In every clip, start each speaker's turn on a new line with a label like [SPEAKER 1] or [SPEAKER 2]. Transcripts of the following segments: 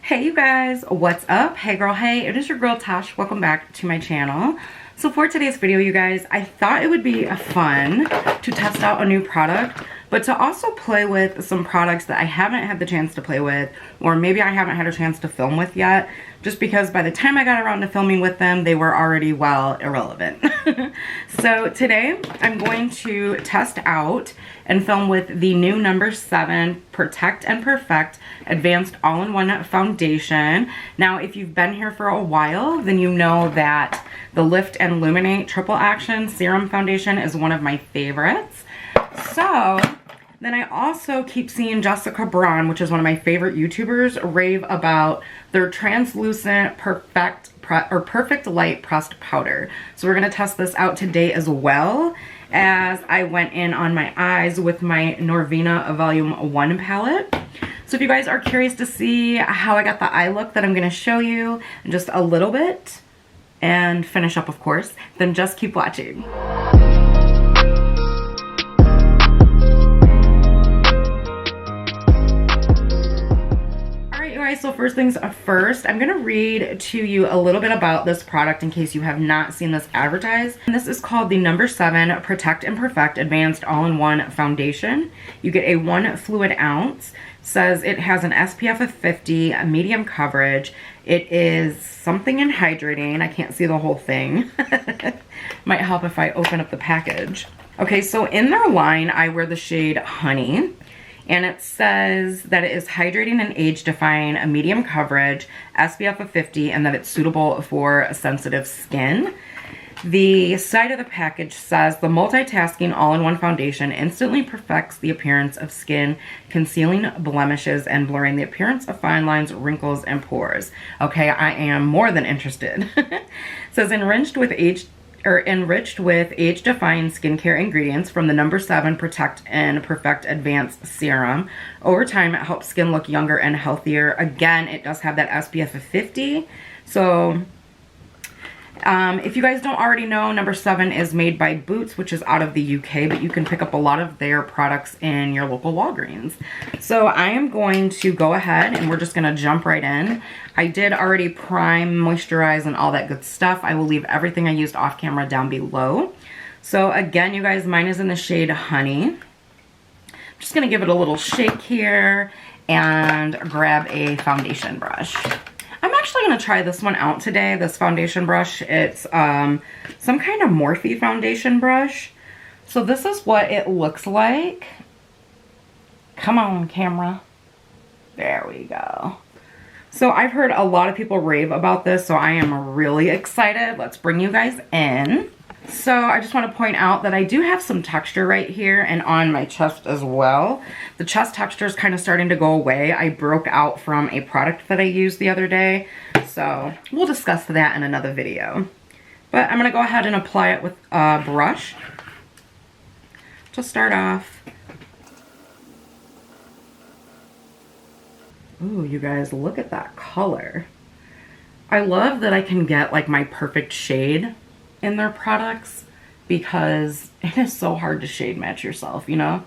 [SPEAKER 1] Hey you guys, what's up? Hey girl, hey, it is your girl Tash. Welcome back to my channel. So for today's video, you guys, I thought it would be fun to test out a new product, but to also play with some products that I haven't had the chance to play with, or maybe I haven't had a chance to film with yet, just because by the time I got around to filming with them, they were already, well, irrelevant. So today, I'm going to test out and film with the new No7 Protect and Perfect Advanced All-in-One Foundation. Now, if you've been here for a while, then you know that the Lift and Illuminate Triple Action Serum Foundation is one of my favorites. So then I also keep seeing Jessica Braun, which is one of my favorite YouTubers, rave about their translucent perfect light pressed powder. So we're gonna test this out today as well, as I went in on my eyes with my Novina Vol1 palette. So if you guys are curious to see how I got the eye look that I'm gonna show you in just a little bit, and finish up of course, then just keep watching. So first things first, I'm gonna read to you a little bit about this product in case you have not seen this advertised. And this is called the No7 Protect and Perfect Advanced All-in-One Foundation. You get a 1 fluid ounce. Says it has an SPF of 50, a medium coverage. It is something in hydrating. I can't see the whole thing. Might help if I open up the package. Okay, so in their line, I wear the shade Honey. And it says that it is hydrating and age-defying, a medium coverage, SPF of 50, and that it's suitable for sensitive skin. The side of the package says the multitasking all-in-one foundation instantly perfects the appearance of skin, concealing blemishes and blurring the appearance of fine lines, wrinkles, and pores. Okay, I am more than interested. It says enriched with age-defying skincare ingredients from the No7 Protect and Perfect Advanced Serum. Over time, it helps skin look younger and healthier. Again, it does have that SPF of 50. So, if you guys don't already know, No7 is made by Boots, which is out of the UK, but you can pick up a lot of their products in your local Walgreens. So I am going to go ahead and we're just going to jump right in. I did already prime, moisturize, and all that good stuff. I will leave everything I used off camera down below. So again, you guys, mine is in the shade Honey. I'm just going to give it a little shake here and grab a foundation brush. I'm actually going to try this one out today, this foundation brush. It's some kind of Morphe foundation brush. So this is what it looks like. Come on, camera. There we go. So I've heard a lot of people rave about this, so I am really excited. Let's bring you guys in. So I just want to point out that I do have some texture right here and on my chest as well. The chest texture is kind of starting to go away. I broke out from a product that I used the other day, so we'll discuss that in another video. But I'm going to go ahead and apply it with a brush to start off. Ooh, you guys, look at that color. I love that I can get like my perfect shade in their products because it is so hard to shade match yourself, you know?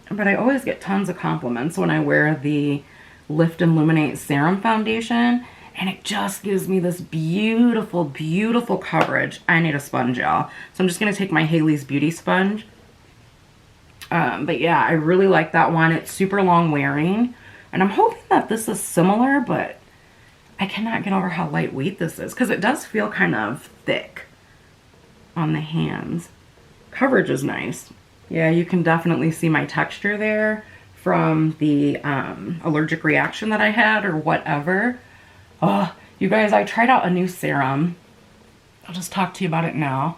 [SPEAKER 1] But I always get tons of compliments when I wear the Lift and Illuminate Serum Foundation, and it just gives me this beautiful, beautiful coverage. I need a sponge, y'all. So I'm just gonna take my Haley's Beauty sponge. But yeah, I really like that one. It's super long wearing, and I'm hoping that this is similar, but I cannot get over how lightweight this is because it does feel kind of thick on the hands. Coverage is nice. Yeah, you can definitely see my texture there from the allergic reaction that I had or whatever. Oh, you guys, I tried out a new serum. I'll just talk to you about it now.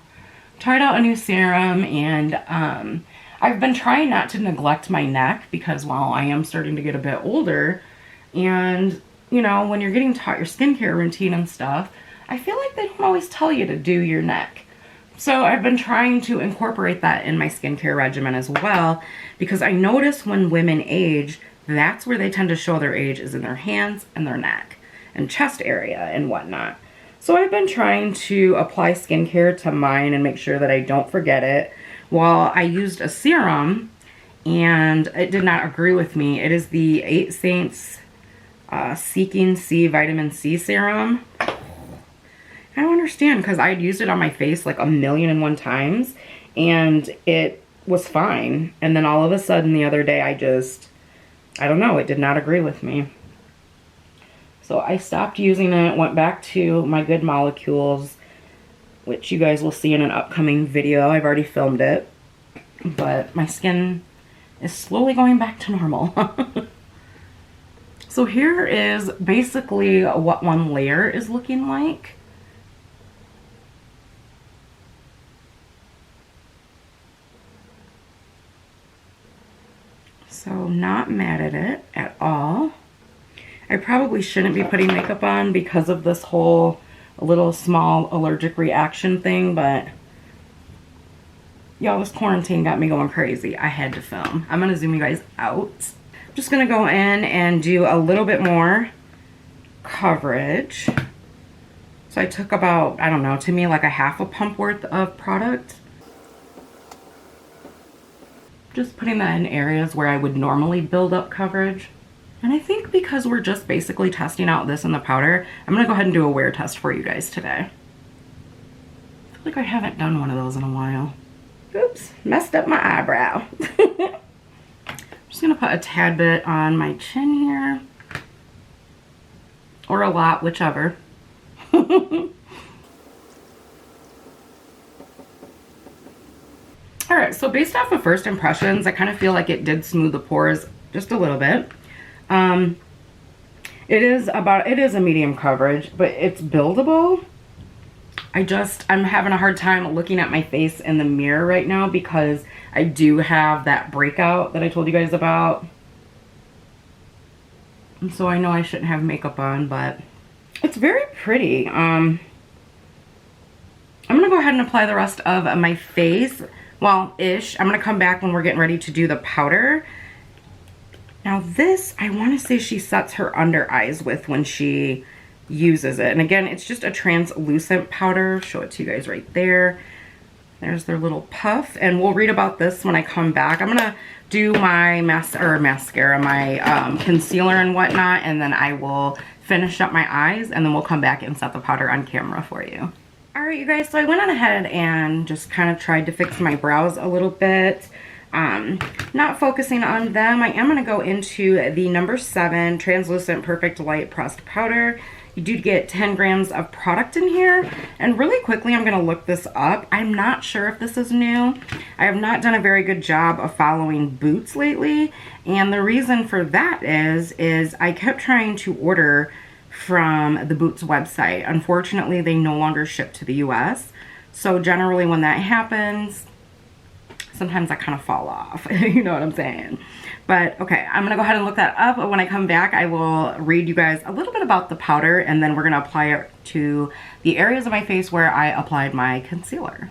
[SPEAKER 1] Tried out a new serum, and I've been trying not to neglect my neck because, well, I am starting to get a bit older, and you know, when you're getting taught your skincare routine and stuff, I feel like they don't always tell you to do your neck. So I've been trying to incorporate that in my skincare regimen as well, because I notice when women age, that's where they tend to show their age, is in their hands and their neck and chest area and whatnot. So I've been trying to apply skincare to mine and make sure that I don't forget it. Well, I used a serum and it did not agree with me. It is the 8 Saints Seeking C Vitamin C Serum. I don't understand, because I had used it on my face like 1,000,001 times and it was fine. And then all of a sudden the other day I don't know, it did not agree with me. So I stopped using it, went back to my Good Molecules, which you guys will see in an upcoming video. I've already filmed it. But my skin is slowly going back to normal. So here is basically what one layer is looking like. So not mad at it at all. I probably shouldn't be putting makeup on because of this whole little small allergic reaction thing, but y'all, this quarantine got me going crazy. I had to film. I'm gonna zoom you guys out. I'm just gonna go in and do a little bit more coverage. So I took about, I don't know, to me like a half a pump worth of product. Just putting that in areas where I would normally build up coverage. And I think because we're just basically testing out this in the powder, I'm gonna go ahead and do a wear test for you guys today. I feel like I haven't done one of those in a while. Oops, messed up my eyebrow. I'm just gonna put a tad bit on my chin here. Or a lot, whichever. Alright, so based off of first impressions, I kind of feel like it did smooth the pores just a little bit. It is a medium coverage, but it's buildable. I'm having a hard time looking at my face in the mirror right now because I do have that breakout that I told you guys about. And so I know I shouldn't have makeup on, but it's very pretty. I'm gonna go ahead and apply the rest of my face. Well, ish. I'm gonna come back when we're getting ready to do the powder. Now this, I want to say she sets her under eyes with when she uses it. And again, it's just a translucent powder. Show it to you guys right there. There's their little puff. And we'll read about this when I come back. I'm going to do my mascara, my concealer and whatnot. And then I will finish up my eyes. And then we'll come back and set the powder on camera for you. Alright, you guys. So I went on ahead and just kind of tried to fix my brows a little bit. Not focusing on them. I am going to go into the No7 Translucent Perfect Light Pressed Powder. You do get 10 grams of product in here. And really quickly, I'm going to look this up. I'm not sure if this is new. I have not done a very good job of following Boots lately. And the reason for that is I kept trying to order from the Boots website. Unfortunately, they no longer ship to the US. So generally when that happens, sometimes I kind of fall off. You know what I'm saying? But okay, I'm gonna go ahead and look that up. When I come back, I will read you guys a little bit about the powder, and then we're gonna apply it to the areas of my face where I applied my concealer.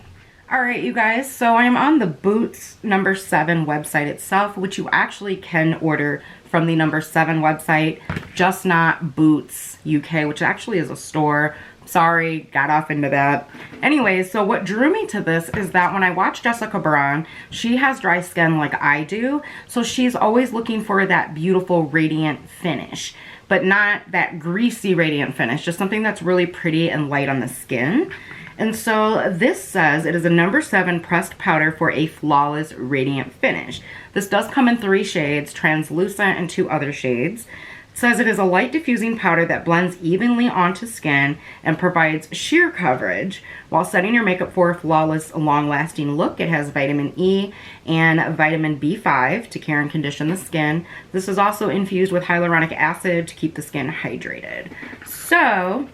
[SPEAKER 1] All right, you guys, so I am on the Boots No7 website itself, which you actually can order from the No7 website, just not Boots UK, which actually is a store. Sorry, got off into that. Anyways, so what drew me to this is that when I watch Jessica Braun, she has dry skin like I do. So she's always looking for that beautiful radiant finish, but not that greasy radiant finish, just something that's really pretty and light on the skin. And so this says it is a No7 pressed powder for a flawless radiant finish. This does come in 3 shades, translucent and 2 other shades. Says it is a light diffusing powder that blends evenly onto skin and provides sheer coverage while setting your makeup for a flawless, long-lasting look. It has vitamin E and vitamin B5 to care and condition the skin. This is also infused with hyaluronic acid to keep the skin hydrated. So,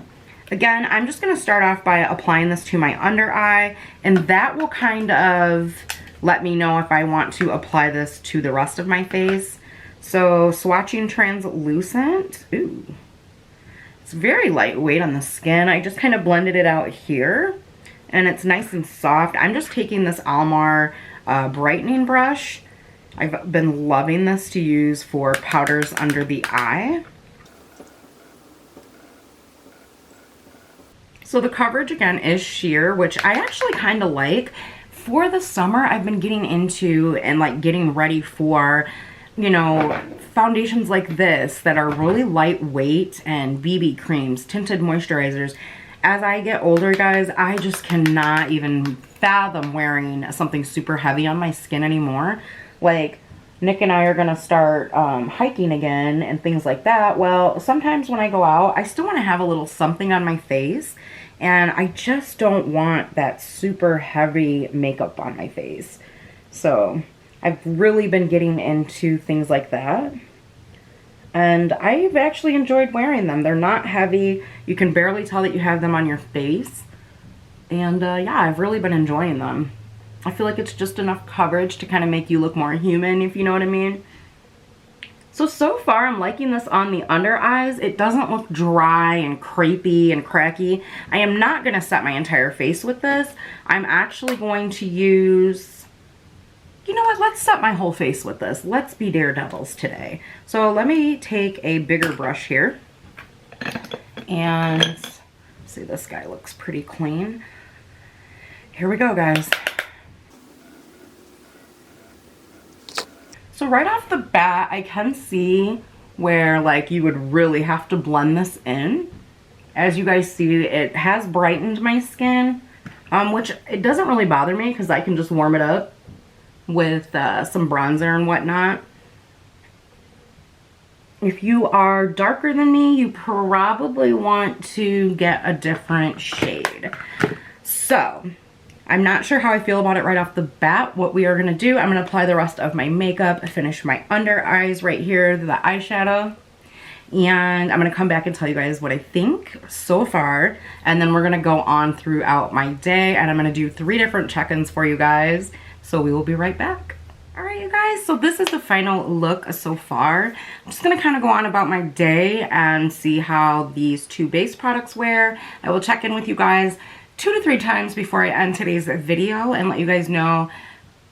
[SPEAKER 1] again, I'm just going to start off by applying this to my under eye, and that will kind of let me know if I want to apply this to the rest of my face. So swatching translucent, ooh, it's very lightweight on the skin. I just kind of blended it out here and it's nice and soft. I'm just taking this Almar brightening brush. I've been loving this to use for powders under the eye. So the coverage again is sheer, which I actually kind of like. For the summer, I've been getting into and like getting ready for you know, foundations like this that are really lightweight, and BB creams, tinted moisturizers. As I get older, guys, I just cannot even fathom wearing something super heavy on my skin anymore. Like, Nick and I are going to start hiking again and things like that. Well, sometimes when I go out, I still want to have a little something on my face. And I just don't want that super heavy makeup on my face. So I've really been getting into things like that. And I've actually enjoyed wearing them. They're not heavy. You can barely tell that you have them on your face. And yeah, I've really been enjoying them. I feel like it's just enough coverage to kind of make you look more human, if you know what I mean. So far I'm liking this on the under eyes. It doesn't look dry and crepey and cracky. I am not going to set my entire face with this. I'm actually going to use, you know what, let's set my whole face with this. Let's be daredevils today. So let me take a bigger brush here. And see, this guy looks pretty clean. Here we go, guys. So right off the bat, I can see where like you would really have to blend this in. As you guys see, it has brightened my skin, which it doesn't really bother me because I can just warm it up with some bronzer and whatnot. If you are darker than me, you probably want to get a different shade. So I'm not sure how I feel about it right off the bat. What we are going to do, I'm going to apply the rest of my makeup, finish my under eyes right here, the eyeshadow. And I'm going to come back and tell you guys what I think so far. And then we're going to go on throughout my day. And I'm going to do 3 different check-ins for you guys. So we will be right back. Alright, you guys, so this is the final look so far. I'm just going to kind of go on about my day and see how these 2 base products wear. I will check in with you guys 2 to 3 times before I end today's video and let you guys know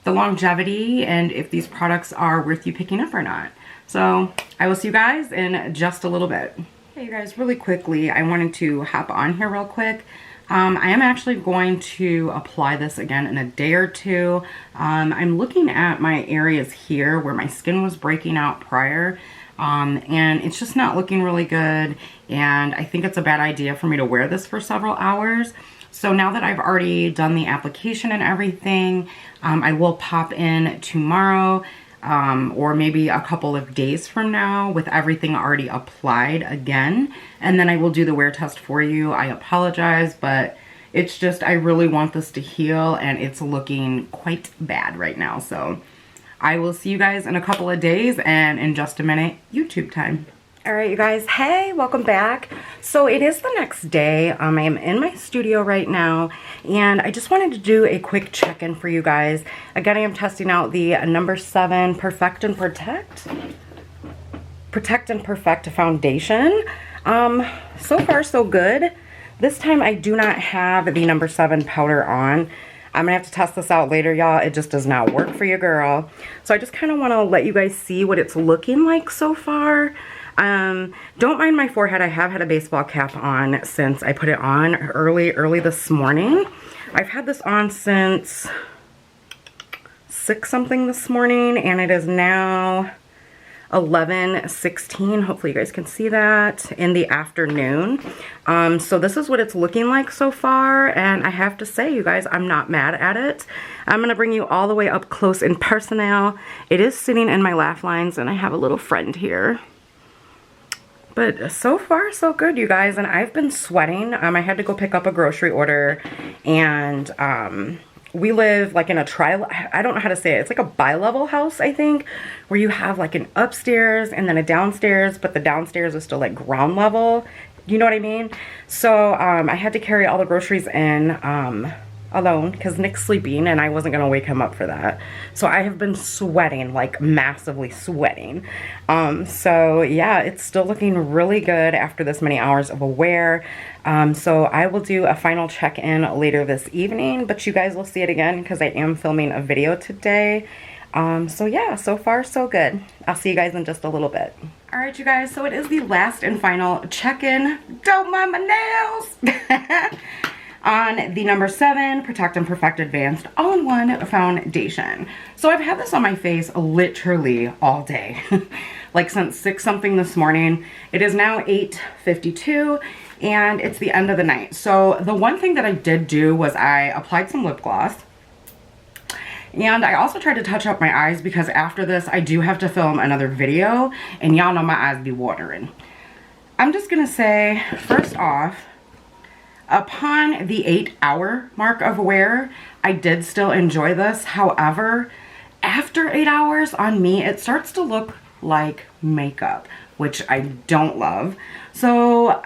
[SPEAKER 1] the longevity and if these products are worth you picking up or not. So I will see you guys in just a little bit. Hey you guys, really quickly, I wanted to hop on here real quick. I am actually going to apply this again in a day or 2. I'm looking at my areas here where my skin was breaking out prior. And it's just not looking really good. And I think it's a bad idea for me to wear this for several hours. So now that I've already done the application and everything, I will pop in tomorrow or maybe a couple of days from now with everything already applied again. And then I will do the wear test for you. I apologize, but it's just, I really want this to heal and it's looking quite bad right now. So I will see you guys in a couple of days and in just a minute, YouTube time. Alright you guys, hey, welcome back. So it is the next day. I am in my studio right now and I just wanted to do a quick check-in for you guys. Again, I am testing out the No7 Perfect and Protect and Perfect foundation. So far so good. This time I do not have the No7 powder on. I'm gonna have to test this out later, y'all. It just does not work for your girl. So I just kind of want to let you guys see what it's looking like so far. Don't mind my forehead. I have had a baseball cap on since I put it on early this morning. I've had this on since 6 something this morning and it is now 11:16. Hopefully you guys can see that in the afternoon. So this is what it's looking like so far and I have to say, you guys, I'm not mad at it. I'm gonna bring you all the way up close and personal. It is sitting in my laugh lines and I have a little friend here. But so far, so good, you guys. And I've been sweating. I had to go pick up a grocery order. And we live like in a I don't know how to say it. It's like a bi-level house, I think. Where you have like an upstairs and then a downstairs. But the downstairs is still like ground level. You know what I mean? So I had to carry all the groceries in alone because Nick's sleeping and I wasn't going to wake him up for that. So I have been sweating, like massively sweating. So yeah, it's still looking really good after this many hours of a wear. So I will do a final check-in later this evening, but you guys will see it again because I am filming a video today. So yeah, so far so good. I'll see you guys in just a little bit. Alright you guys, so it is the last and final check-in. Don't mind my nails! on the number 7 Protect and Perfect Advanced All-in-One Foundation. So I've had this on my face literally all day, like since 6 something this morning. It is now 8:52 and it's the end of the night. So the one thing that I did do was I applied some lip gloss. And I also tried to touch up my eyes because after this I do have to film another video and y'all know my eyes be watering. I'm just gonna say, first off, upon the 8-hour mark of wear, I did still enjoy this. However, after 8 hours on me, it starts to look like makeup, which I don't love. So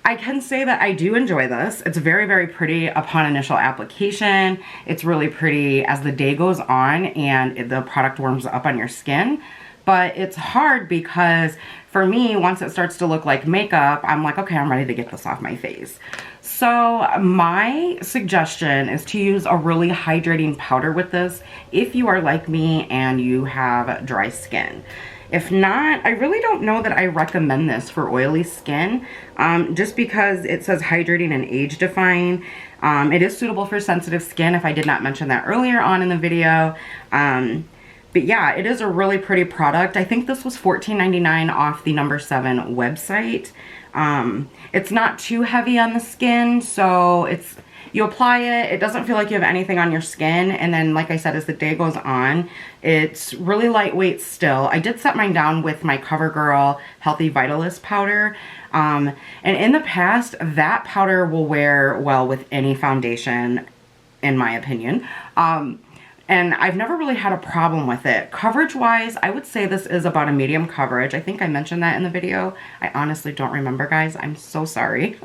[SPEAKER 1] I can say that I do enjoy this. It's very, very pretty upon initial application. It's really pretty as the day goes on and the product warms up on your skin. But it's hard because for me, once it starts to look like makeup, I'm like, okay, I'm ready to get this off my face. So my suggestion is to use a really hydrating powder with this if you are like me and you have dry skin. If not, I really don't know that I recommend this for oily skin, just because it says hydrating and age defying. It is suitable for sensitive skin, if I did not mention that earlier on in the video. But yeah, it is a really pretty product. I think this was $14.99 off the number 7 website. It's not too heavy on the skin, so you apply it, it doesn't feel like you have anything on your skin, and then like I said, as the day goes on, it's really lightweight still. I did set mine down with my CoverGirl Healthy Vitalist powder, and in the past, that powder will wear well with any foundation, in my opinion. And I've never really had a problem with it. Coverage-wise, I would say this is about a medium coverage. I think I mentioned that in the video. I honestly don't remember, guys. I'm so sorry.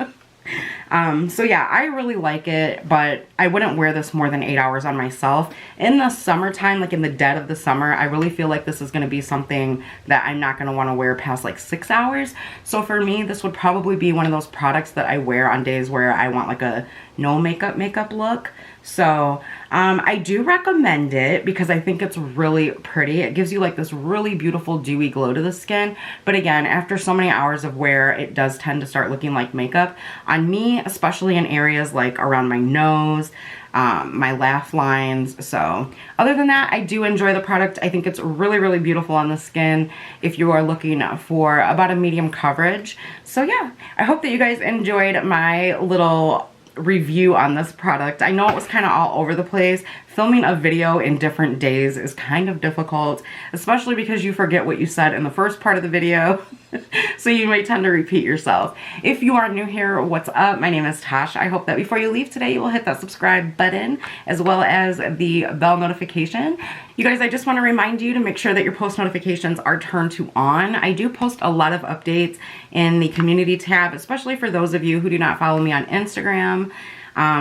[SPEAKER 1] So yeah, I really like it, but I wouldn't wear this more than 8 hours on myself. In the summertime, like in the dead of the summer, I really feel like this is going to be something that I'm not going to want to wear past like 6 hours. So for me, this would probably be one of those products that I wear on days where I want like a no makeup look. So I do recommend it because I think it's really pretty. It gives you like this really beautiful dewy glow to the skin. But again, after so many hours of wear, it does tend to start looking like makeup. On me, especially in areas like around my nose, my laugh lines. So other than that, I do enjoy the product. I think it's really, really beautiful on the skin if you are looking for about a medium coverage. So yeah, I hope that you guys enjoyed my little review on this product. I know it was kind of all over the place. Filming a video in different days is kind of difficult, especially because you forget what you said in the first part of the video. So you may tend to repeat yourself. If you are new here, what's up? My name is Tash. I hope that before you leave today, you will hit that subscribe button as well as the bell notification. You guys, I just want to remind you to make sure that your post notifications are turned to on. I do post a lot of updates in the community tab, especially for those of you who do not follow me on Instagram.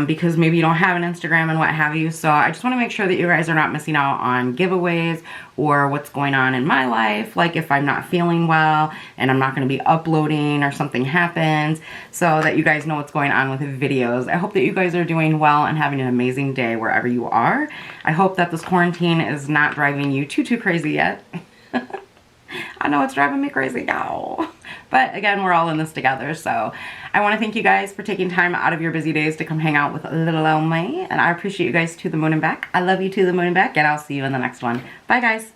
[SPEAKER 1] Because maybe you don't have an Instagram and what have you. So I just want to make sure that you guys are not missing out on giveaways or what's going on in my life. Like if I'm not feeling well and I'm not going to be uploading or something happens, so that you guys know what's going on with the videos. I hope that you guys are doing well and having an amazing day wherever you are. I hope that this quarantine is not driving you too crazy yet. I know it's driving me crazy now. But again, we're all in this together. So I want to thank you guys for taking time out of your busy days to come hang out with little old me. And I appreciate you guys to the moon and back. I love you to the moon and back. And I'll see you in the next one. Bye, guys.